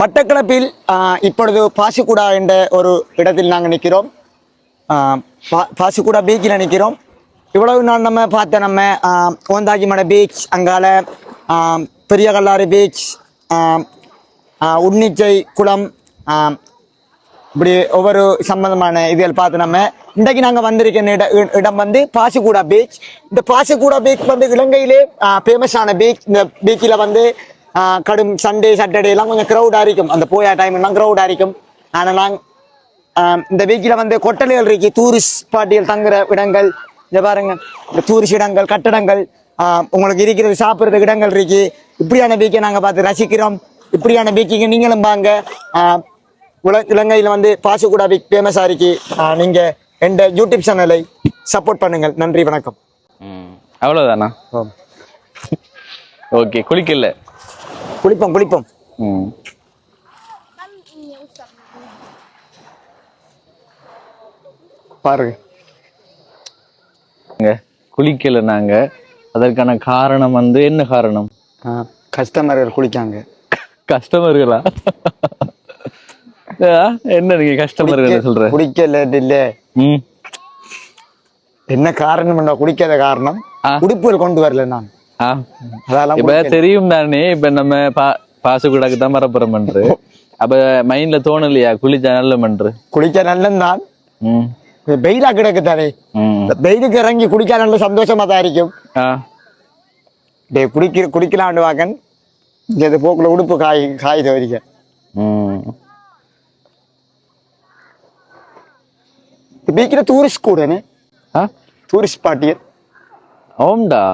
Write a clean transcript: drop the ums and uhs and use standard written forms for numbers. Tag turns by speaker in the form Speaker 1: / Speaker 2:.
Speaker 1: மட்டக்களப்பில் இப்பொழுது பாசிக்குடா என்ற ஒரு இடத்தில் நாங்கள் நிற்கிறோம். பாசிக்குடா பீச்சில் நிற்கிறோம். இவ்வளவு நாள் நம்ம பார்த்த நம்ம ஓந்தாஜிமலை பீச், அங்கால பெரிய கல்லாறு பீச், உன்னிச்சை குளம், இப்படி ஒவ்வொரு சம்பந்தமான இதுகள் பார்த்து நம்ம இன்றைக்கு நாங்கள் வந்திருக்கிற இடம் வந்து பாசிக்குடா பீச். இந்த பாசிக்குடா பீச் வந்து இலங்கையிலே ஃபேமஸான பீச். இந்த பீச்சில் வந்து கடும் சண்டே சாட்டர்டே எல்லாம் கொஞ்சம் க்ரௌடாக இருக்கும். அந்த போயா டைம் எல்லாம் க்ரௌடாக இருக்கும். ஆனால் நாங்கள் இந்த பீச்சில் வந்து கொட்டலைகள் இருக்கு, டூரிஸ்ட் பாட்டிகள் தங்குற இடங்கள், இதை பாருங்க, இந்த டூரிஸ்ட் இடங்கள், கட்டடங்கள், உங்களுக்கு இருக்கிறது சாப்பிட்றதுக்கு இடங்கள் இருக்கு. இப்படியான பீச்சை நாங்கள் பார்த்து ரசிக்கிறோம். இப்படியான பீச்சுக்கு நீங்களும் வாங்க. இலங்கையில் வந்து பாசிக்குடா பீச் ஃபேமஸாக இருக்கு. நீங்கள் எந்த யூடியூப் சேனலை சப்போர்ட் பண்ணுங்கள். நன்றி, வணக்கம்.
Speaker 2: அவ்வளோதானா? ஓகே. குளிக்கல?
Speaker 1: குளிப்போம். பாருங்க,
Speaker 2: குளிக்கல நாங்க. அதற்கான காரணம் வந்து என்ன காரணம்?
Speaker 1: கஸ்டமர்கள் குளிக்காங்க.
Speaker 2: கஸ்டமர்களா? என்ன நீங்க கஸ்டமர்கள் சொல்ற?
Speaker 1: குளிக்கல இல்ல, என்ன காரணம்? குளிக்காத காரணம் உடுப்புகள் கொண்டு வரல நான்.
Speaker 2: இப்ப தெரியும் தானே, இப்ப நம்ம பாசிக்குடாக்கு தான் மரப்புறம் பண்று. அப்ப மைண்ட்ல தோணலையா குளிச்சா நல்ல பண்று? குளிச்சா நல்லந்தான்.
Speaker 1: வெயிலா கிடக்கு தானே, வெயிலுக்கு இறங்கி குடிக்க நல்ல சந்தோஷமா தான் இருக்கும். குடிக்கலாண்டு வாக்கன் இந்த போக்குல உடுப்பு காய் தவறிக்க. பீக்கிற டூரிஸ்ட் கூடனே, டூரிஸ்ட் பாட்டியல்.
Speaker 2: ஓம்டா